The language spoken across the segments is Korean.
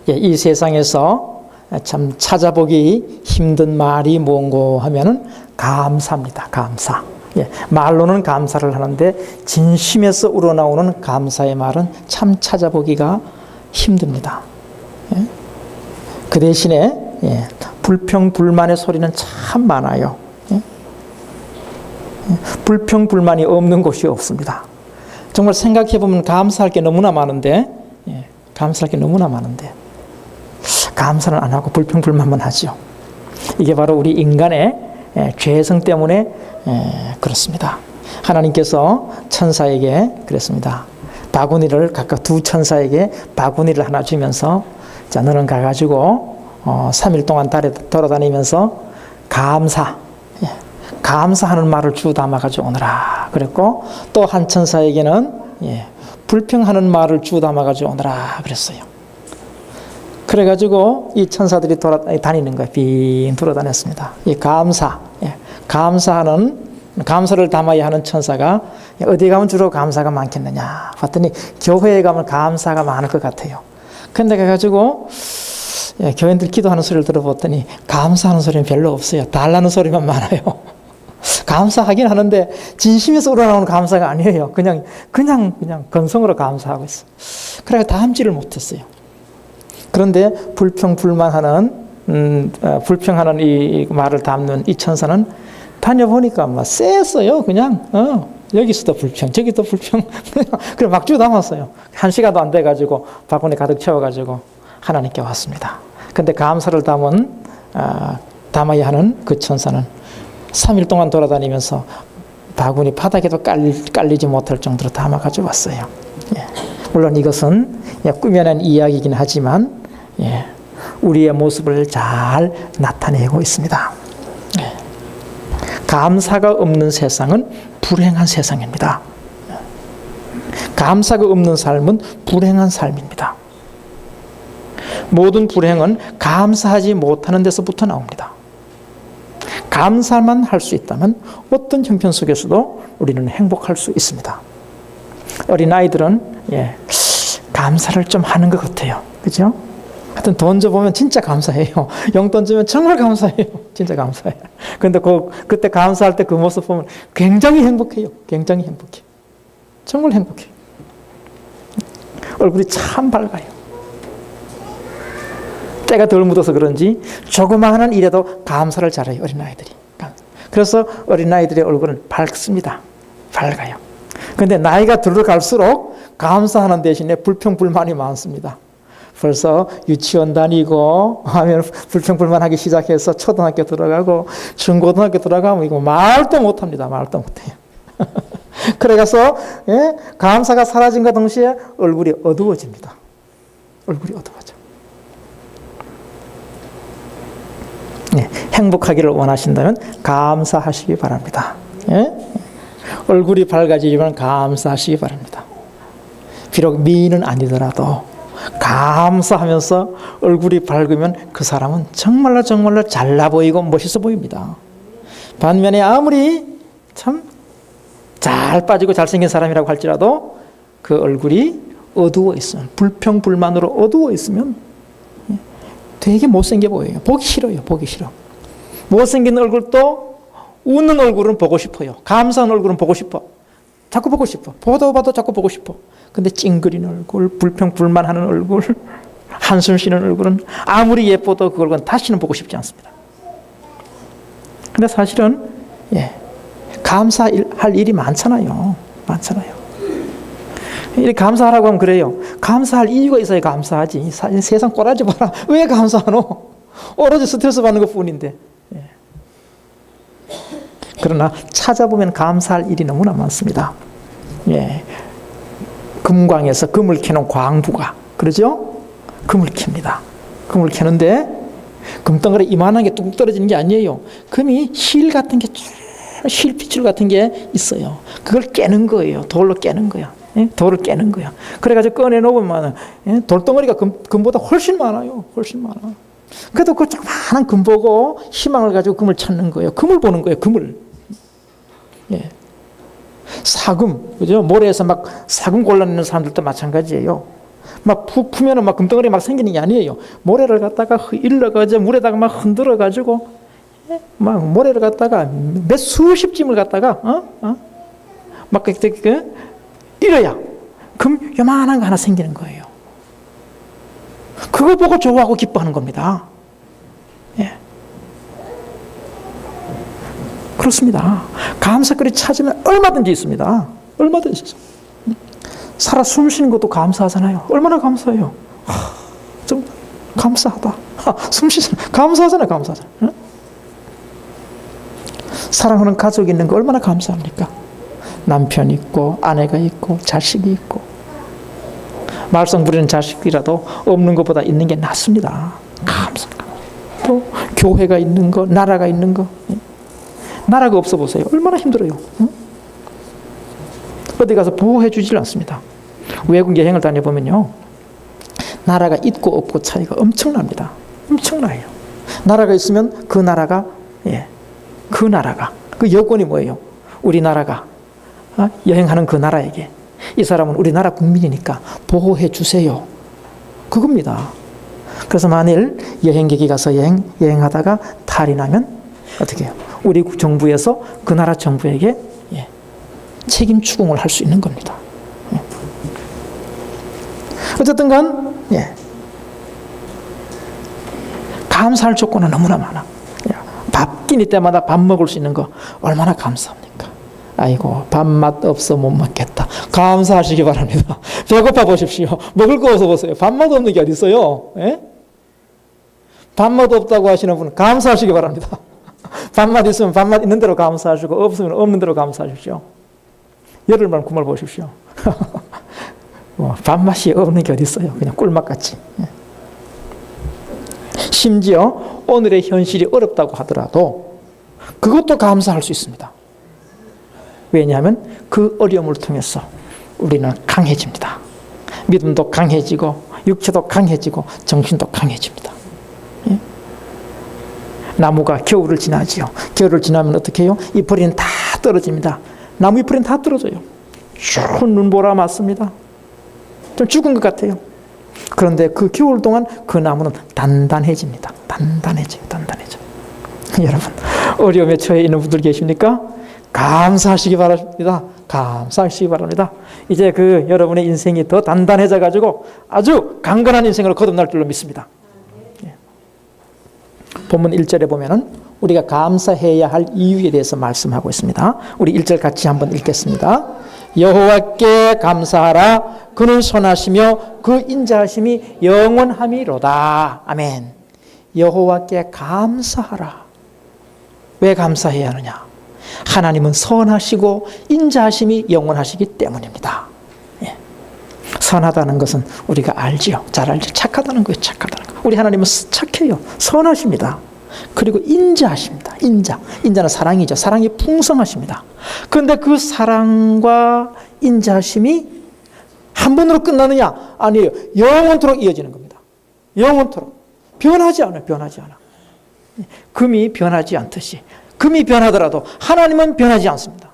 예, 이 세상에서 참 찾아보기 힘든 말이 뭔고 하면은 감사입니다. 감사. 예, 말로는 감사를 하는데 진심에서 우러나오는 감사의 말은 참 찾아보기가 힘듭니다. 예? 그 대신에 예, 불평불만의 소리는 참 많아요. 예? 예, 불평불만이 없는 곳이 없습니다. 정말 생각해보면 감사할 게 너무나 많은데 예, 감사할 게 너무나 많은데 감사는 안 하고 불평불만만 하죠. 이게 바로 우리 인간의 죄성 때문에 그렇습니다. 하나님께서 천사에게 그랬습니다. 바구니를 각각 두 천사에게 바구니를 하나 주면서 자, 너는 가가지고 3일 동안 돌아다니면서 감사하는 말을 주 담아가지고 오너라 그랬고, 또 한 천사에게는 불평하는 말을 주 담아가지고 오너라 그랬어요. 그래가지고 이 천사들이 돌아다니는 거예요. 빙 돌아다녔습니다. 이 감사를 담아야 하는 천사가 어디 가면 주로 감사가 많겠느냐 봤더니 교회에 가면 감사가 많을 것 같아요. 근데 가가지고 교인들 기도하는 소리를 들어봤더니 감사하는 소리는 별로 없어요. 달라는 소리만 많아요. 감사하긴 하는데 진심에서 우러나오는 감사가 아니에요. 그냥 건성으로 감사하고 있어요. 그래서 다함지를 못했어요. 그런데 불평하는 이 말을 담는 이 천사는 다녀보니까 막 쎄했어요. 그냥 여기서도 불평, 저기도 불평. 그래 막 주 담았어요. 1시간도 안 돼가지고 바구니 가득 채워가지고 하나님께 왔습니다. 근데 감사를 담아야 하는 그 천사는 3일 동안 돌아다니면서 바구니 바닥에도 깔리지 못할 정도로 담아가지고 왔어요. 예. 물론 이것은 꾸며낸 이야기이긴 하지만 우리의 모습을 잘 나타내고 있습니다. 감사가 없는 세상은 불행한 세상입니다. 감사가 없는 삶은 불행한 삶입니다. 모든 불행은 감사하지 못하는 데서부터 나옵니다. 감사만 할 수 있다면 어떤 형편 속에서도 우리는 행복할 수 있습니다. 어린아이들은 감사를 좀 하는 것 같아요. 그죠? 하여튼 돈 줘보면 진짜 감사해요. 용돈 주면 정말 감사해요. 진짜 감사해요. 근데 그때 감사할 때 그 모습 보면 굉장히 행복해요. 굉장히 행복해요. 정말 행복해요. 얼굴이 참 밝아요. 때가 덜 묻어서 그런지 조그마한 일에도 감사를 잘해요. 어린아이들이. 그래서 어린아이들의 얼굴은 밝습니다. 밝아요. 그런데 나이가 들어갈수록 감사하는 대신에 불평불만이 많습니다. 벌써 유치원 다니고 하면 불평불만하기 시작해서 초등학교 들어가고 중고등학교 들어가면 이거 말도 못합니다. 말도 못해요. 그래서 감사가 사라진과 동시에 얼굴이 어두워집니다. 얼굴이 어두워져. 행복하기를 원하신다면 감사하시기 바랍니다. 얼굴이 밝아지면 감사하시기 바랍니다. 비록 미인은 아니더라도 감사하면서 얼굴이 밝으면 그 사람은 정말로 잘나 보이고 멋있어 보입니다. 반면에 아무리 참 잘 빠지고 잘생긴 사람이라고 할지라도 그 얼굴이 어두워 있으면, 불평불만으로 어두워 있으면 되게 못생겨 보여요. 보기 싫어요. 보기 싫어. 못생긴 얼굴도 웃는 얼굴은 보고 싶어요. 감사한 얼굴은 보고 싶어. 자꾸 보고 싶어. 봐도 자꾸 보고 싶어. 근데 찡그리는 얼굴, 불평불만하는 얼굴, 한숨 쉬는 얼굴은 아무리 예뻐도 그 얼굴은 다시는 보고 싶지 않습니다. 근데 사실은 감사할 일이 많잖아요. 이렇게 감사하라고 하면 그래요. 감사할 이유가 있어야 감사하지. 세상 꼬라지 봐라. 왜 감사하노? 오로지 스트레스 받는 것뿐인데. 그러나 찾아보면 감사할 일이 너무나 많습니다. 금광에서 금을 캐는 광부가, 그러죠? 금을 캡니다. 금을 캐는데 금덩어리 이만한 게 뚝 떨어지는 게 아니에요. 금이 실핏줄 같은 게 있어요. 그걸 깨는 거예요. 돌로 깨는 거야. 돌을 깨는 거야. 그래가지고 꺼내놓으면 돌덩어리가 금보다 훨씬 많아요. 훨씬 많아. 그래도 그 조그마한 금 보고 희망을 가지고 금을 찾는 거예요. 금을 보는 거예요. 금을. 사금, 그죠? 모래에서 막 사금 골라내는 사람들도 마찬가지예요. 막 푹 푸면은 막 금덩어리 막 생기는 게 아니에요. 모래를 갖다가 일러가지고 물에다가 막 흔들어가지고 막 모래를 갖다가 몇 수십 짐을 갖다가 막 이래야 그럼 요만한 거 하나 생기는 거예요. 그거 보고 좋아하고 기뻐하는 겁니다. 예. 그렇습니다. 감사거리 찾으면 얼마든지 있습니다. 얼마든지 있어요. 살아 숨 쉬는 것도 감사하잖아요. 얼마나 감사해요. 좀 감사하다. 숨 쉬는 감사하잖아요. 감사하잖아요. 응? 사랑하는 가족이 있는 거 얼마나 감사합니까? 남편 있고 아내가 있고 자식이 있고 말썽 부리는 자식이라도 없는 것보다 있는 게 낫습니다. 감사합니다. 또 교회가 있는 거, 나라가 있는 거. 나라가 없어 보세요. 얼마나 힘들어요. 응? 어디 가서 보호해 주질 않습니다. 외국 여행을 다녀보면요. 나라가 있고 없고 차이가 엄청납니다. 엄청나요. 나라가 있으면 그 나라가 그 여건이 뭐예요? 우리나라가 여행하는 그 나라에게 이 사람은 우리나라 국민이니까 보호해 주세요. 그겁니다. 그래서 만일 여행객이 가서 여행하다가 탈이 나면 어떻게 해요? 우리 정부에서 그 나라 정부에게 책임 추궁을 할 수 있는 겁니다. 어쨌든 간 감사할 조건은 너무나 많아. 밥 끼니 때마다 밥 먹을 수 있는 거 얼마나 감사합니까? 아이고 밥맛 없어 못 먹겠다. 감사하시기 바랍니다. 배고파 보십시오. 먹을 거 어서 보세요. 밥맛 없는 게 어디 있어요? 밥맛 없다고 하시는 분은 감사하시기 바랍니다. 밥맛 있으면 밥맛 있는 대로 감사하시고 없으면 없는 대로 감사하십시오. 열흘만 구말 보십시오. 밥맛이 없는 게 어디 있어요? 그냥 꿀맛같이. 심지어 오늘의 현실이 어렵다고 하더라도 그것도 감사할 수 있습니다. 왜냐하면 그 어려움을 통해서 우리는 강해집니다. 믿음도 강해지고 육체도 강해지고 정신도 강해집니다. 나무가 겨울을 지나지요. 겨울을 지나면 어떻게 해요? 잎뿌리는 다 떨어집니다. 나무 잎뿌리는 다 떨어져요. 추운 눈보라 맞습니다. 좀 죽은 것 같아요. 그런데 그 겨울 동안 그 나무는 단단해집니다. 단단해져요. 여러분 어려움에 처해 있는 분들 계십니까? 감사하시기 바랍니다. 감사하시기 바랍니다. 이제 그 여러분의 인생이 더 단단해져 가지고 아주 강건한 인생으로 거듭날 줄로 믿습니다. 본문 1절에 보면은 우리가 감사해야 할 이유에 대해서 말씀하고 있습니다. 우리 1절 같이 한번 읽겠습니다. 여호와께 감사하라. 그는 선하시며 그 인자하심이 영원함이로다. 아멘. 여호와께 감사하라. 왜 감사해야 하느냐? 하나님은 선하시고 인자하심이 영원하시기 때문입니다. 선하다는 것은 우리가 알지요. 잘 알죠. 착하다는 거예요. 착하다는 거. 우리 하나님은 착해요. 선하십니다. 그리고 인자하십니다. 인자는 사랑이죠. 사랑이 풍성하십니다. 그런데 그 사랑과 인자하심이 한 번으로 끝나느냐? 아니에요. 영원토록 이어지는 겁니다. 영원토록. 변하지 않아요. 금이 변하지 않듯이. 금이 변하더라도 하나님은 변하지 않습니다.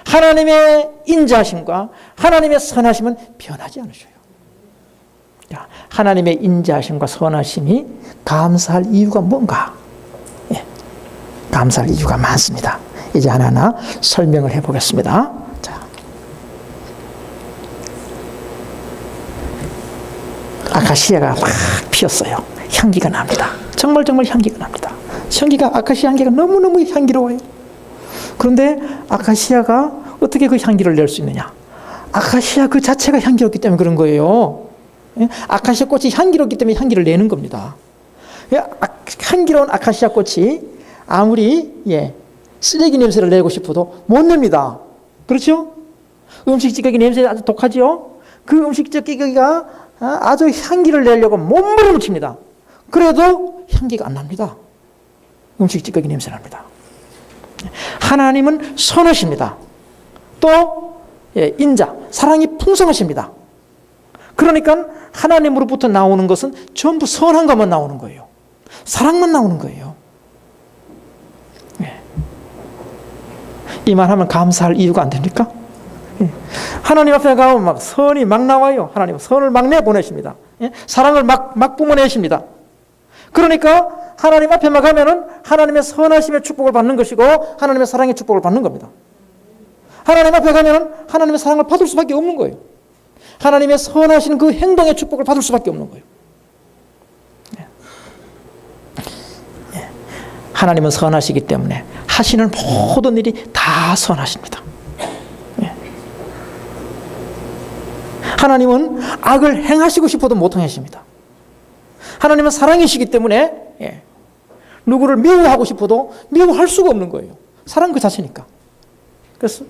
하나님의 인자하심과 하나님의 선하심은 변하지 않으셔요. 하나님의 인자하심과 선하심이 감사할 이유가 뭔가? 감사할 이유가 많습니다. 이제 하나하나 설명을 해보겠습니다. 자, 아카시아가 막 피었어요. 향기가 납니다. 정말 향기가 납니다. 아카시아 향기가 너무너무 향기로워요. 그런데 아카시아가 어떻게 그 향기를 낼 수 있느냐? 아카시아 그 자체가 향기롭기 때문에 그런 거예요. 아카시아 꽃이 향기롭기 때문에 향기를 내는 겁니다. 향기로운 아카시아 꽃이 아무리 쓰레기 냄새를 내고 싶어도 못 냅니다. 그렇죠? 음식 찌꺼기 냄새 아주 독하지요? 그 음식 찌꺼기가 아주 향기를 내려고 몸부림칩니다. 그래도 향기가 안 납니다. 음식 찌꺼기 냄새 납니다. 하나님은 선하십니다. 또 인자, 사랑이 풍성하십니다. 그러니까 하나님으로부터 나오는 것은 전부 선한 것만 나오는 거예요. 사랑만 나오는 거예요. 이 말하면 감사할 이유가 안 됩니까? 하나님 앞에 가면 막 선이 막 나와요. 하나님은 선을 막 내보내십니다. 사랑을 막 뿜어내십니다. 그러니까 하나님 앞에만 가면은 하나님의 선하심의 축복을 받는 것이고 하나님의 사랑의 축복을 받는 겁니다. 하나님 앞에 가면은 하나님의 사랑을 받을 수밖에 없는 거예요. 하나님의 선하신 그 행동의 축복을 받을 수밖에 없는 거예요. 하나님은 선하시기 때문에 하시는 모든 일이 다 선하십니다. 하나님은 악을 행하시고 싶어도 못 행하십니다. 하나님은 사랑이시기 때문에 누구를 미워하고 싶어도 미워할 수가 없는 거예요. 사랑 그 자체니까. 그래서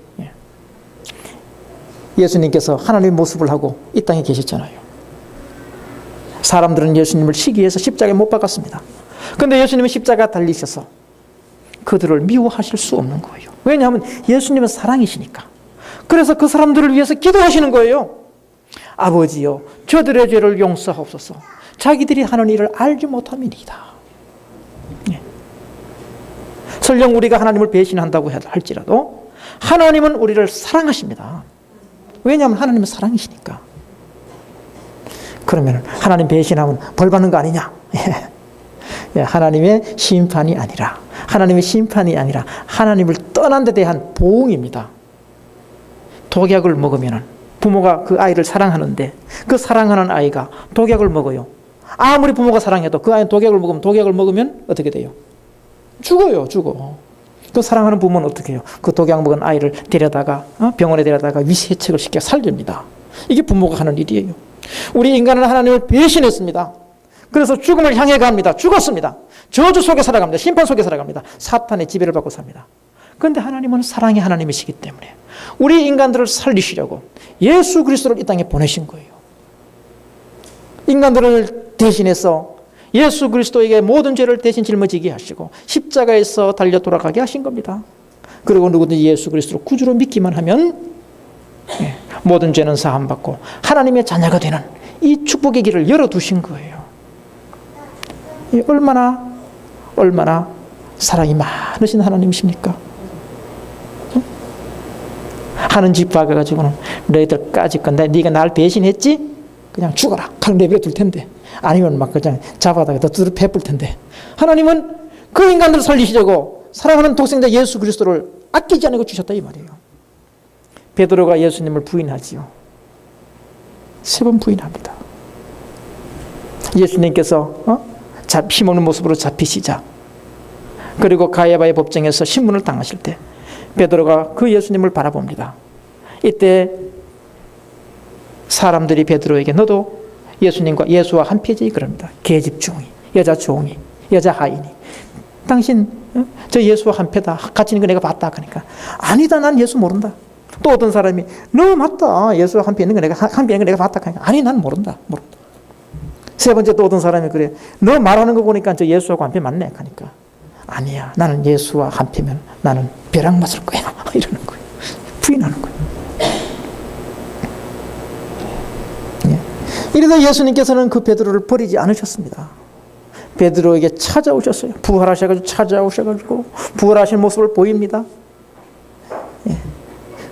예수님께서 하나님의 모습을 하고 이 땅에 계셨잖아요. 사람들은 예수님을 시기해서 십자가에 못 박았습니다. 그런데 예수님은 십자가에 달리셔서 그들을 미워하실 수 없는 거예요. 왜냐하면 예수님은 사랑이시니까. 그래서 그 사람들을 위해서 기도하시는 거예요. 아버지여, 저들의 죄를 용서하옵소서. 자기들이 하는 일을 알지 못함이니이다. 설령 우리가 하나님을 배신한다고 할지라도 하나님은 우리를 사랑하십니다. 왜냐하면 하나님은 사랑이시니까. 그러면 하나님 배신하면 벌 받는 거 아니냐? 하나님의 심판이 아니라 하나님을 떠난 데 대한 보응입니다. 독약을 먹으면 부모가 그 아이를 사랑하는데 그 사랑하는 아이가 독약을 먹어요. 아무리 부모가 사랑해도 그 아이는 독약을 먹으면 어떻게 돼요? 죽어요. 그 사랑하는 부모는 어떻게 해요? 그 독약 먹은 아이를 데려다가 병원에 데려다가 위세척을 시켜 살립니다. 이게 부모가 하는 일이에요. 우리 인간은 하나님을 배신했습니다. 그래서 죽음을 향해 갑니다. 죽었습니다. 저주 속에 살아갑니다. 심판 속에 살아갑니다. 사탄의 지배를 받고 삽니다. 그런데 하나님은 사랑의 하나님이시기 때문에 우리 인간들을 살리시려고 예수 그리스도를 이 땅에 보내신 거예요. 인간들을 대신해서 예수 그리스도에게 모든 죄를 대신 짊어지게 하시고 십자가에서 달려 돌아가게 하신 겁니다. 그리고 누구든지 예수 그리스도를 구주로 믿기만 하면 모든 죄는 사함받고 하나님의 자녀가 되는 이 축복의 길을 열어두신 거예요. 얼마나 사랑이 많으신 하나님이십니까? 하는 집 박아가지고는 너희들 까짓 건데 네가 날 배신했지? 그냥 죽어라. 칼 내버려 둘 텐데. 아니면 막 그냥 잡아다가 더 두드려 베풀 텐데. 하나님은 그 인간들을 살리시려고 사랑하는 독생자 예수 그리스도를 아끼지 않고 주셨다 이 말이에요. 베드로가 예수님을 부인하지요. 3번 부인합니다. 예수님께서 힘없는 모습으로 잡히시자 그리고 가야바의 법정에서 신문을 당하실 때 베드로가 그 예수님을 바라봅니다. 이때 사람들이 베드로에게 너도 예수와 한 패지 그럽니다. 계집종이, 여자 종이, 여자 하인이 당신 저 예수와 한 패다. 같이 있는 거 내가 봤다. 그러니까 아니다. 난 예수 모른다. 또 어떤 사람이 너 맞다. 예수와 한 패 있는 거 내가 봤다. 그러니까 아니 난 모른다. 세 번째 또 어떤 사람이 그래. 너 말하는 거 보니까 저 예수하고 한 패 맞네. 그러니까 아니야. 나는 예수와 한 패면 나는 벼락 맞을 거야. 이러는 거예요. 부인하는 거예요. 이래서 예수님께서는 그 베드로를 버리지 않으셨습니다. 베드로에게 찾아오셨어요. 부활하셔가지고 부활하신 모습을 보입니다.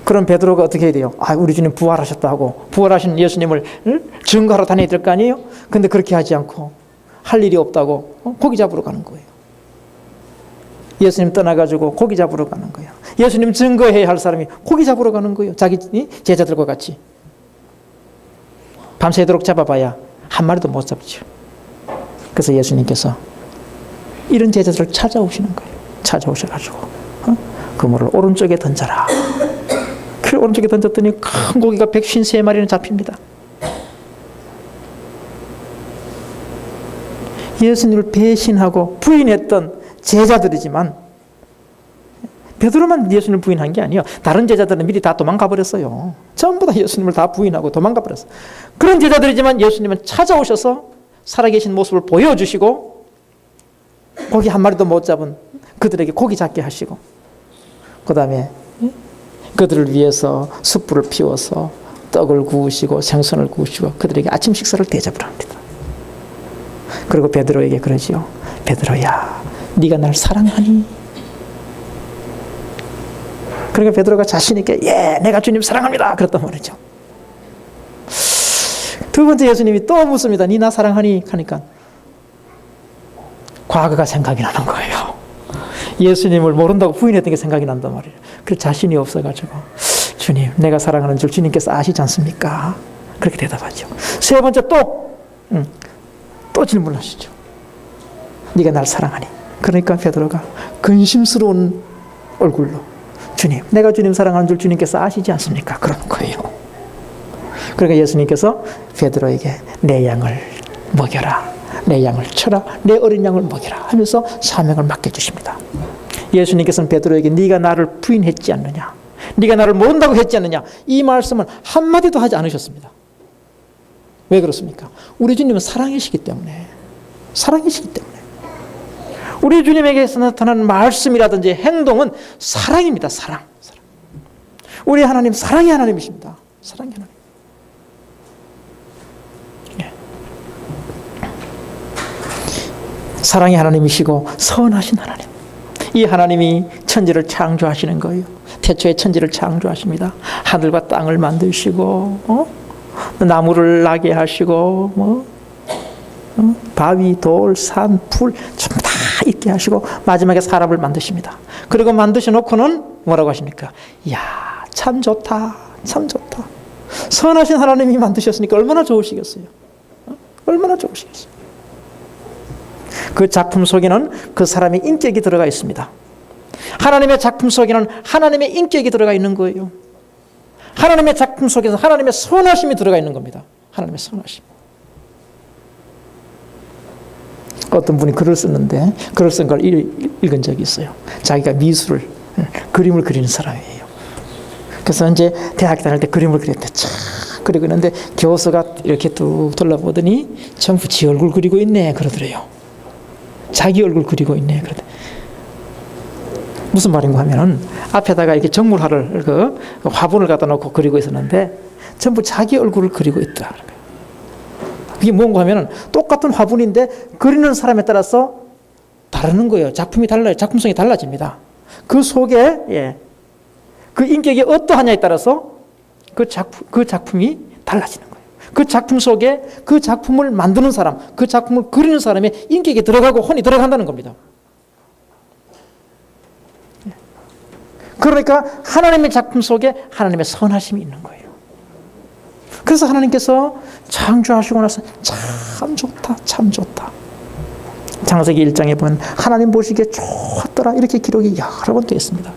그럼 베드로가 어떻게 해야 돼요? 우리 주님 부활하셨다 하고 부활하신 예수님을 증거하러 다녀야 될 거 아니에요? 근데 그렇게 하지 않고 할 일이 없다고 고기 잡으러 가는 거예요. 예수님 떠나가지고 고기 잡으러 가는 거예요. 예수님 증거해야 할 사람이 고기 잡으러 가는 거예요. 자기 제자들과 같이. 밤새도록 잡아봐야 한 마리도 못 잡죠. 그래서 예수님께서 이런 제자들을 찾아오시는 거예요. 찾아오셔가지고 그물을 오른쪽에 던져라. 그 오른쪽에 던졌더니 큰 고기가 153마리는 잡힙니다. 예수님을 배신하고 부인했던 제자들이지만 베드로만 예수님을 부인한 게 아니에요. 다른 제자들은 미리 다 도망가 버렸어요. 전부 다 예수님을 다 부인하고 도망가 버렸어요. 그런 제자들이지만 예수님은 찾아오셔서 살아계신 모습을 보여주시고 고기 한 마리도 못 잡은 그들에게 고기 잡게 하시고 그 다음에 그들을 위해서 숯불을 피워서 떡을 구우시고 생선을 구우시고 그들에게 아침 식사를 대접을 합니다. 그리고 베드로에게 그러지요. 베드로야, 네가 날 사랑하니? 그러니까 베드로가 자신 있게 예, 내가 주님 사랑합니다. 그랬단 말이죠. 두 번째 예수님이 또 묻습니다. 니 나 사랑하니? 하니까 과거가 생각이 나는 거예요. 예수님을 모른다고 부인했던 게 생각이 난단 말이에요. 그래서 자신이 없어가지고 주님 내가 사랑하는 줄 주님께서 아시지 않습니까? 그렇게 대답하죠. 세 번째 또 질문하시죠. 네가 날 사랑하니? 그러니까 베드로가 근심스러운 얼굴로 주님 내가 주님 사랑하는 줄 주님께서 아시지 않습니까? 그러는 거예요. 그러니까 예수님께서 베드로에게 내 양을 먹여라, 내 양을 쳐라, 내 어린 양을 먹여라 하면서 사명을 맡겨주십니다. 예수님께서는 베드로에게 네가 나를 부인했지 않느냐, 네가 나를 모른다고 했지 않느냐, 이 말씀은 한마디도 하지 않으셨습니다. 왜 그렇습니까? 우리 주님은 사랑이시기 때문에, 사랑이시기 때문에 우리 주님에게서 나타나는 말씀이라든지 행동은 사랑입니다. 사랑. 우리 하나님 사랑의 하나님이십니다. 사랑의 하나님. 사랑의 하나님이시고 선하신 하나님. 이 하나님이 천지를 창조하시는 거예요. 태초에 천지를 창조하십니다. 하늘과 땅을 만드시고 나무를 나게 하시고 바위, 돌, 산, 풀 전부 다 있게 하시고 마지막에 사람을 만드십니다. 그리고 만드셔 놓고는 뭐라고 하십니까? 이야 참 좋다, 참 좋다. 선하신 하나님이 만드셨으니까 얼마나 좋으시겠어요? 얼마나 좋으시겠어요? 그 작품 속에는 그 사람의 인격이 들어가 있습니다. 하나님의 작품 속에는 하나님의 인격이 들어가 있는 거예요. 하나님의 작품 속에서 하나님의 선하심이 들어가 있는 겁니다. 하나님의 선하심. 어떤 분이 글을 썼는데 글을 쓴 걸 읽은 적이 있어요. 자기가 미술을, 그림을 그리는 사람이에요. 그래서 이제 대학 다닐 때 그림을 그렸대. 그리고 있는데 교수가 이렇게 뚝 둘러보더니 전부 지 얼굴 그리고 있네 그러더래요. 자기 얼굴 그리고 있네 그러더래. 무슨 말인가 하면은 앞에다가 이렇게 정물화를 그 화분을 갖다 놓고 그리고 있었는데 전부 자기 얼굴을 그리고 있더라. 그게 뭔가 하면은 똑같은 화분인데 그리는 사람에 따라서 다르는 거예요. 작품이 달라요. 작품성이 달라집니다. 그 속에 그 인격이 어떠하냐에 따라서 그 작품이 달라지는 거예요. 그 작품 속에 그 작품을 만드는 사람, 그 작품을 그리는 사람의 인격이 들어가고 혼이 들어간다는 겁니다. 그러니까 하나님의 작품 속에 하나님의 선하심이 있는 거예요. 그래서 하나님께서 창조하시고 나서 참 좋다, 참 좋다. 창세기 1장에 보면 하나님 보시기에 좋았더라 이렇게 기록이 여러 번 되어 있습니다.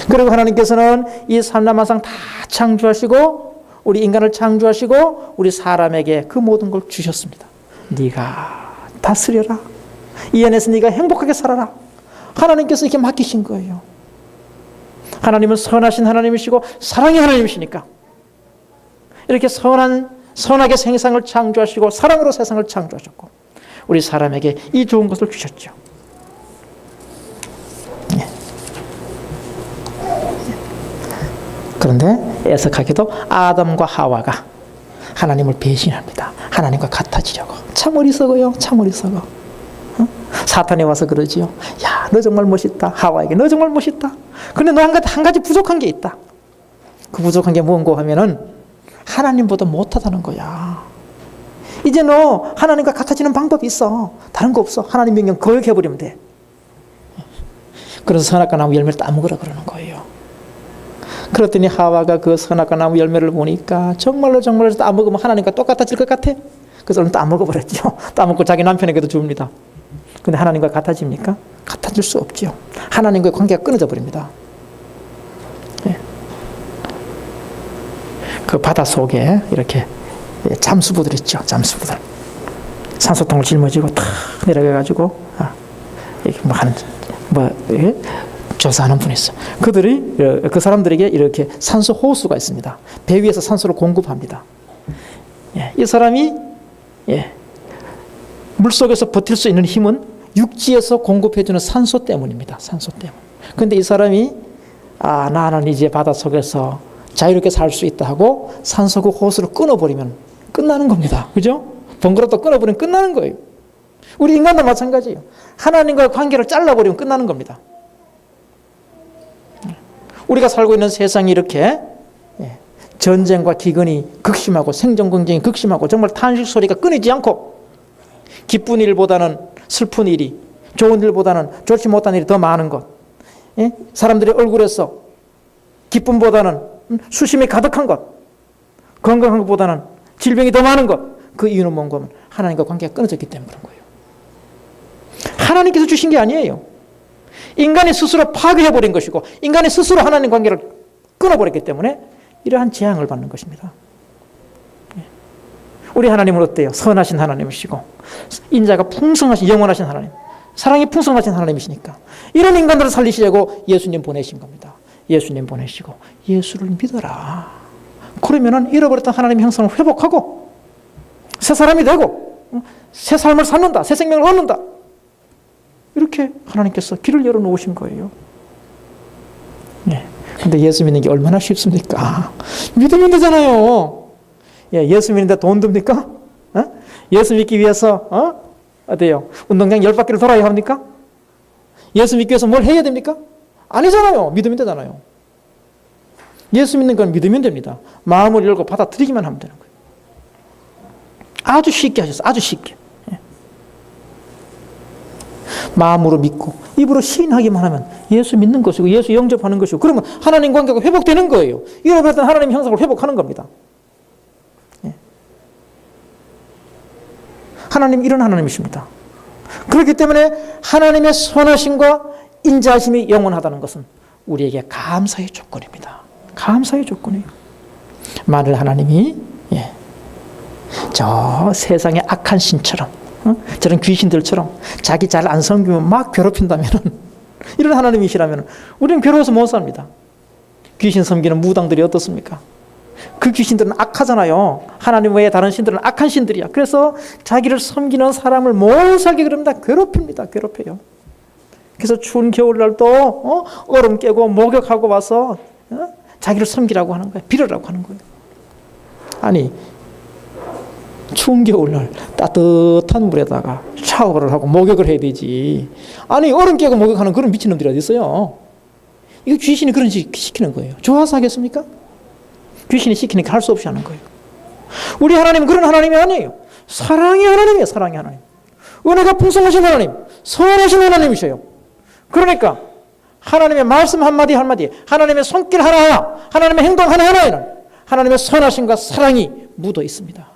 그리고 하나님께서는 이 삼라만상 다 창조하시고 우리 인간을 창조하시고 우리 사람에게 그 모든 걸 주셨습니다. 네가 다스려라. 이 안에서 네가 행복하게 살아라. 하나님께서 이렇게 맡기신 거예요. 하나님은 선하신 하나님이시고 사랑의 하나님이시니까 이렇게 선하게 세상을 창조하시고 사랑으로 세상을 창조하셨고 우리 사람에게 이 좋은 것을 주셨죠. 그런데 애석하게도 아담과 하와가 하나님을 배신합니다. 하나님과 같아지려고. 참 어리석어요. 참 어리석어. 사탄이 와서 그러지요. 야, 너 정말 멋있다. 하와에게 너 정말 멋있다. 그런데 너 한 가지 부족한 게 있다. 그 부족한 게 뭔고 하면은 하나님보다 못하다는 거야. 이제 너 하나님과 같아지는 방법이 있어. 다른 거 없어. 하나님 명령 거역해버리면 돼. 그래서 선악과 나무 열매를 따먹으라 그러는 거예요. 그랬더니 하와가 그 선악과 나무 열매를 보니까 정말로 따먹으면 하나님과 똑같아질 것 같아. 그래서 얼른 따먹어버렸죠. 따먹고 자기 남편에게도 줍니다. 근데 하나님과 같아집니까? 같아질 수 없죠. 하나님과의 관계가 끊어져 버립니다. 그 바다 속에 이렇게 잠수부들 있죠. 잠수부들. 산소통을 짊어지고 탁 내려가가지고 이렇게 조사하는 분이 있어요. 그 사람들에게 이렇게 산소 호수가 있습니다. 배 위에서 산소를 공급합니다. 이 사람이 물속에서 버틸 수 있는 힘은 육지에서 공급해주는 산소 때문입니다. 산소 때문. 그런데 이 사람이 나는 이제 바닷속에서 자유롭게 살 수 있다 하고 산소 그 호수를 끊어버리면 끝나는 겁니다. 그죠? 번거롭다 끊어버리면 끝나는 거예요. 우리 인간도 마찬가지예요. 하나님과의 관계를 잘라버리면 끝나는 겁니다. 우리가 살고 있는 세상이 이렇게 전쟁과 기근이 극심하고 생존 경쟁이 극심하고 정말 탄식 소리가 끊이지 않고 기쁜 일보다는 슬픈 일이, 좋은 일보다는 좋지 못한 일이 더 많은 것, 사람들의 얼굴에서 기쁨보다는 수심이 가득한 것, 건강한 것보다는 질병이 더 많은 것, 그 이유는 뭔가 하면 하나님과 관계가 끊어졌기 때문에 그런 거예요. 하나님께서 주신 게 아니에요. 인간이 스스로 파괴해버린 것이고 인간이 스스로 하나님 관계를 끊어버렸기 때문에 이러한 재앙을 받는 것입니다. 우리 하나님은 어때요? 선하신 하나님이시고 인자가 풍성하신 영원하신 하나님, 사랑이 풍성하신 하나님이시니까 이런 인간들을 살리시려고 예수님 보내신 겁니다. 예수님 보내시고 예수를 믿어라. 그러면은 잃어버렸던 하나님의 형상을 회복하고 새 사람이 되고 새 삶을 살는다. 새 생명을 얻는다. 이렇게 하나님께서 길을 열어놓으신 거예요. 근데 예수 믿는 게 얼마나 쉽습니까? 믿으면 되잖아요. 예수 믿는데 돈 듭니까? 예수 믿기 위해서 어때요? 운동장 10바퀴를 돌아야 합니까? 예수 믿기 위해서 뭘 해야 됩니까? 아니잖아요. 믿으면 되잖아요. 예수 믿는 건 믿으면 됩니다. 마음을 열고 받아들이기만 하면 되는 거예요. 아주 쉽게 하셨어요. 아주 쉽게. 마음으로 믿고 입으로 시인하기만 하면 예수 믿는 것이고 예수 영접하는 것이고 그러면 하나님 관계가 회복되는 거예요. 잃어버렸던 하나님 형상을 회복하는 겁니다. 하나님 이런 하나님이십니다. 그렇기 때문에 하나님의 선하심과 인자하심이 영원하다는 것은 우리에게 감사의 조건입니다. 감사의 조건이에요. 만일 하나님이 저 세상의 악한 신처럼 저런 귀신들처럼 자기 잘 안 섬기면 막 괴롭힌다면 이런 하나님이시라면 우리는 괴로워서 못 삽니다. 귀신 섬기는 무당들이 어떻습니까? 그 귀신들은 악하잖아요. 하나님 외에 다른 신들은 악한 신들이야. 그래서 자기를 섬기는 사람을 못 살게 그럽니다. 괴롭힙니다. 괴롭혀요. 그래서 추운 겨울날도 얼음 깨고 목욕하고 와서 자기를 섬기라고 하는 거예요. 빌으라고 하는 거예요. 아니 추운 겨울날 따뜻한 물에다가 샤워를 하고 목욕을 해야 되지. 아니 얼음 깨고 목욕하는 그런 미친놈들이 어디 있어요. 이거 귀신이 그런 짓 시키는 거예요. 좋아서 하겠습니까? 귀신이 시키니까 할 수 없이 하는 거예요. 우리 하나님은 그런 하나님이 아니에요. 사랑의 하나님이에요. 사랑의 하나님. 은혜가 풍성하신 하나님, 선하신 하나님이셔요. 그러니까 하나님의 말씀 한마디 한마디에, 하나님의 손길 하나하나, 하나님의 행동 하나하나에는 하나님의 선하심과 사랑이 묻어 있습니다.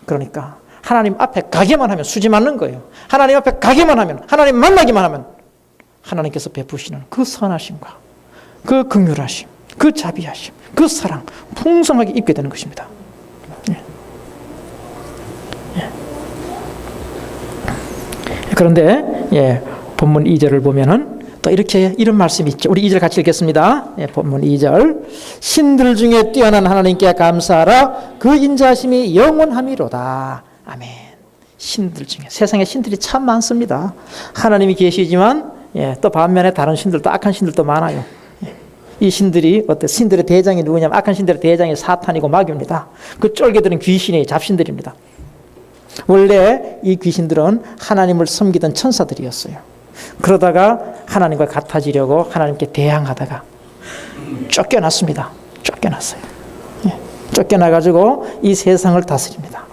그러니까 하나님 앞에 가기만 하면 수지 맞는 거예요. 하나님 앞에 가기만 하면, 하나님 만나기만 하면 하나님께서 베푸시는 그 선하심과 그 긍휼하심, 그 자비하심, 그 사랑 풍성하게 입게 되는 것입니다. 그런데 본문 2절을 보면은 또 이렇게 이런 말씀이 있죠. 우리 2절 같이 읽겠습니다. 본문 2절. 신들 중에 뛰어난 하나님께 감사하라. 그 인자하심이 영원함이로다. 아멘. 신들 중에 세상에 신들이 참 많습니다. 하나님이 계시지만 또 반면에 다른 신들도 악한 신들도 많아요. 이 신들이 신들의 대장이 누구냐면 악한 신들의 대장이 사탄이고 마귀입니다. 그 쫄개들은 귀신이 잡신들입니다. 원래 이 귀신들은 하나님을 섬기던 천사들이었어요. 그러다가 하나님과 같아지려고 하나님께 대항하다가 쫓겨났습니다. 쫓겨났어요. 쫓겨나가지고 이 세상을 다스립니다.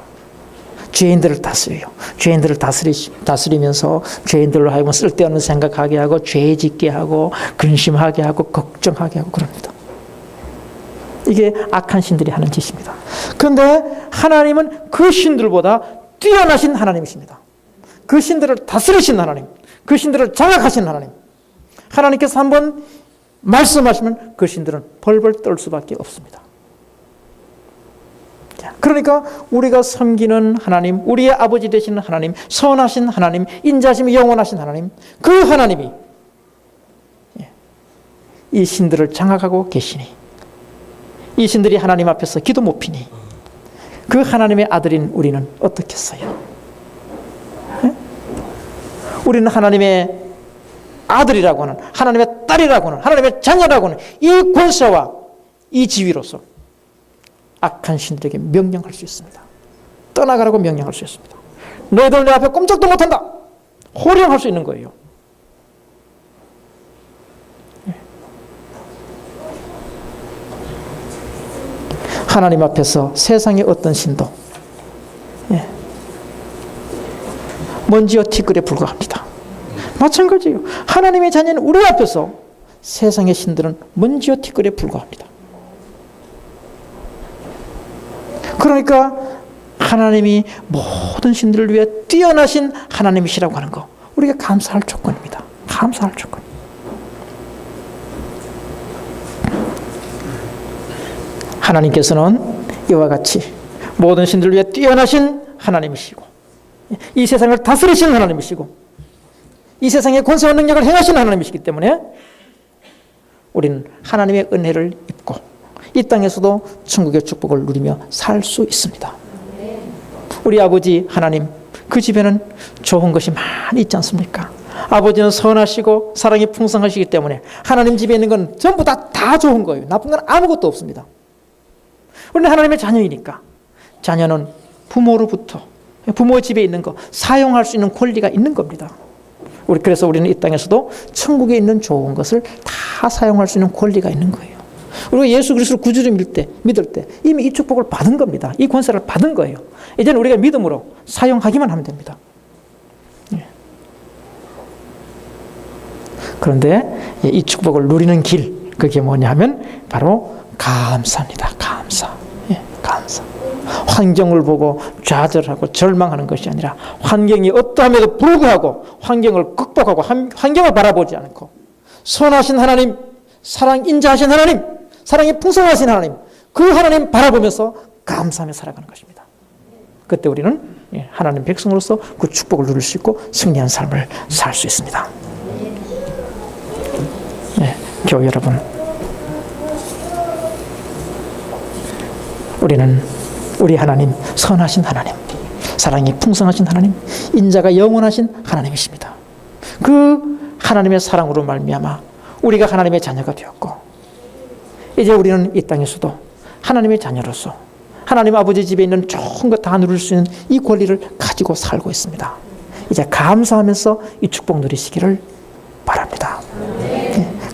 죄인들을 다스려요. 죄인들을 다스리면서 죄인들로 하여금 쓸데없는 생각하게 하고 죄 짓게 하고 근심하게 하고 걱정하게 하고 그럽니다. 이게 악한 신들이 하는 짓입니다. 그런데 하나님은 그 신들보다 뛰어나신 하나님이십니다. 그 신들을 다스리신 하나님, 그 신들을 장악하신 하나님. 하나님께서 한번 말씀하시면 그 신들은 벌벌 떨 수밖에 없습니다. 그러니까 우리가 섬기는 하나님, 우리의 아버지 되시는 하나님, 선하신 하나님, 인자심이 영원하신 하나님, 그 하나님이 이 신들을 장악하고 계시니, 이 신들이 하나님 앞에서 기도 못 피니 그 하나님의 아들인 우리는 어떻겠어요? 우리는 하나님의 아들이라고 하는, 하나님의 딸이라고 하는, 하나님의 자녀라고 하는 이 권세와 이 지위로서 악한 신들에게 명령할 수 있습니다. 떠나가라고 명령할 수 있습니다. 너희들 내 앞에 꼼짝도 못한다. 호령할 수 있는 거예요. 하나님 앞에서 세상의 어떤 신도 먼지와 티끌에 불과합니다. 마찬가지예요. 하나님의 자녀는 우리 앞에서 세상의 신들은 먼지와 티끌에 불과합니다. 그러니까 하나님이 모든 신들을 위해 뛰어나신 하나님이시라고 하는 거, 우리가 감사할 조건입니다. 감사할 조건. 하나님께서는 이와 같이 모든 신들을 위해 뛰어나신 하나님이시고, 이 세상을 다스리시는 하나님이시고, 이 세상의 권세와 능력을 행하시는 하나님이시기 때문에 우리는 하나님의 은혜를 입고 이 땅에서도 천국의 축복을 누리며 살 수 있습니다. 우리 아버지 하나님, 그 집에는 좋은 것이 많이 있지 않습니까? 아버지는 선하시고 사랑이 풍성하시기 때문에 하나님 집에 있는 건 전부 다 좋은 거예요. 나쁜 건 아무것도 없습니다. 우리는 하나님의 자녀이니까 자녀는 부모로부터, 부모 집에 있는 거 사용할 수 있는 권리가 있는 겁니다. 그래서 우리는 이 땅에서도 천국에 있는 좋은 것을 다 사용할 수 있는 권리가 있는 거예요. 우리가 예수 그리스도를 구주로 믿을 때 이미 이 축복을 받은 겁니다. 이 권세를 받은 거예요. 이제는 우리가 믿음으로 사용하기만 하면 됩니다. 그런데 이 축복을 누리는 길, 그게 뭐냐 하면 바로 감사입니다. 감사. 감사. 환경을 보고 좌절하고 절망하는 것이 아니라 환경이 어떠함에도 불구하고 환경을 극복하고 환경을 바라보지 않고 선하신 하나님, 사랑 인자하신 하나님, 사랑이 풍성하신 하나님, 그 하나님 바라보면서 감사하며 살아가는 것입니다. 그때 우리는 하나님 백성으로서 그 축복을 누릴 수 있고 승리한 삶을 살 수 있습니다. 교회 여러분, 우리는 우리 하나님, 선하신 하나님, 사랑이 풍성하신 하나님, 인자가 영원하신 하나님이십니다. 그 하나님의 사랑으로 말미암아 우리가 하나님의 자녀가 되었고, 이제 우리는 이 땅에서도 하나님의 자녀로서 하나님 아버지 집에 있는 좋은 것 다 누릴 수 있는 이 권리를 가지고 살고 있습니다. 이제 감사하면서 이 축복 누리시기를 바랍니다.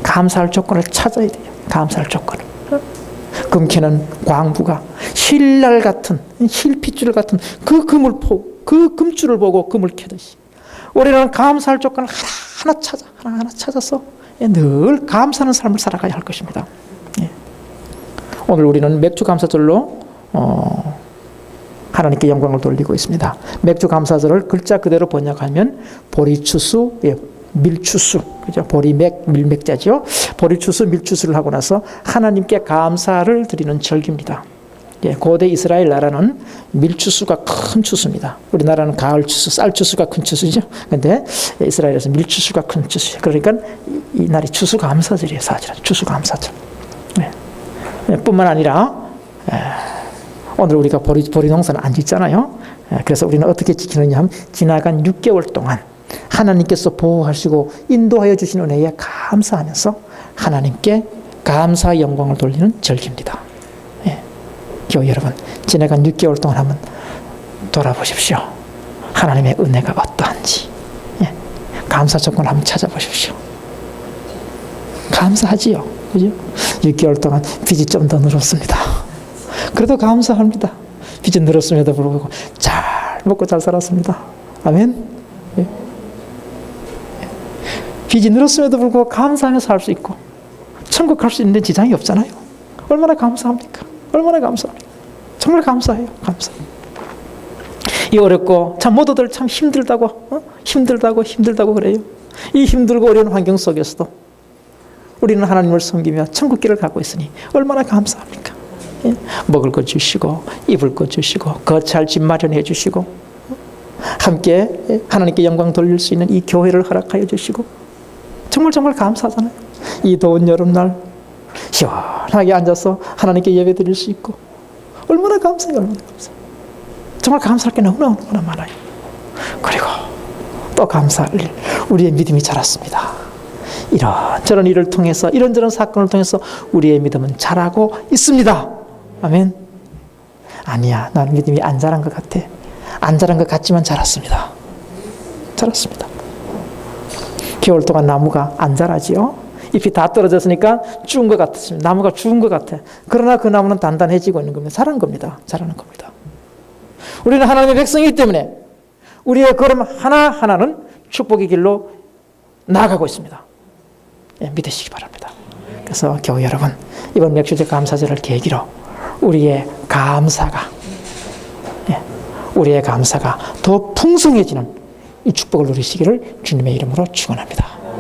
감사할 조건을 찾아야 돼요. 감사할 조건을. 금캐는 광부가 실날 같은, 실핏줄 같은 그 그 금줄을 보고 금을 캐듯이 우리는 감사할 조건을 하나하나 찾아서 늘 감사하는 삶을 살아가야 할 것입니다. 오늘 우리는 맥주 감사절로 하나님께 영광을 돌리고 있습니다. 맥주 감사절을 글자 그대로 번역하면 보리추수, 밀추수, 그죠? 보리맥, 밀맥자죠. 보리추수, 밀추수를 하고 나서 하나님께 감사를 드리는 절기입니다. 고대 이스라엘 나라는 밀추수가 큰 추수입니다. 우리나라는 가을 추수, 쌀 추수가 큰 추수죠. 그런데 이스라엘에서 밀추수가 큰 추수예요. 그러니까 이 날이 추수 감사절이에요. 사실은 추수 감사절. 뿐만 아니라 오늘 우리가 보리 농사는 안 짓잖아요. 그래서 우리는 어떻게 지키느냐 하면 지나간 6개월 동안 하나님께서 보호하시고 인도하여 주신 은혜에 감사하면서 하나님께 감사의 영광을 돌리는 절기입니다. 교회 여러분, 지나간 6개월 동안 한번 돌아보십시오. 하나님의 은혜가 어떠한지. 감사 조건을 한번 찾아보십시오. 감사하지요. 그죠? 6개월 동안 빚이 좀 더 늘었습니다. 그래도 감사합니다. 빚이 늘었음에도 불구하고 잘 먹고 잘 살았습니다. 아멘. 빚이 늘었음에도 불구하고 감사하며 살 수 있고 천국 갈 수 있는 데 지장이 없잖아요. 얼마나 감사합니까? 얼마나 감사합니까? 정말 감사해요. 감사. 이 어렵고 참 모두들 참 힘들다고 그래요. 이 힘들고 어려운 환경 속에서도 우리는 하나님을 섬기며 천국길을 가고 있으니 얼마나 감사합니까? 먹을 것 주시고 입을 것 주시고 거처할 집 마련해 주시고 함께 하나님께 영광 돌릴 수 있는 이 교회를 허락하여 주시고 정말 감사하잖아요. 이 더운 여름날 시원하게 앉아서 하나님께 예배 드릴 수 있고 얼마나 감사해요. 얼마나 감사해요. 정말 감사할 게 너무나 많아요. 그리고 또 감사할 일, 우리의 믿음이 자랐습니다. 이런저런 일을 통해서 이런저런 사건을 통해서 우리의 믿음은 자라고 있습니다. 아멘. 아니야, 난 믿음이 안 자란 것 같아. 안 자란 것 같지만 자랐습니다. 자랐습니다. 겨울 동안 나무가 안 자라지요. 잎이 다 떨어졌으니까 죽은 것 같습니다. 나무가 죽은 것 같아. 그러나 그 나무는 단단해지고 있는 겁니다. 자라는 겁니다. 자라는 겁니다. 우리는 하나님의 백성이기 때문에 우리의 걸음 하나하나는 축복의 길로 나아가고 있습니다. 예, 믿으시기 바랍니다. 그래서 교회 여러분, 이번 맥주제 감사절을 계기로 우리의 감사가 더 풍성해지는 이 축복을 누리시기를 주님의 이름으로 축원합니다.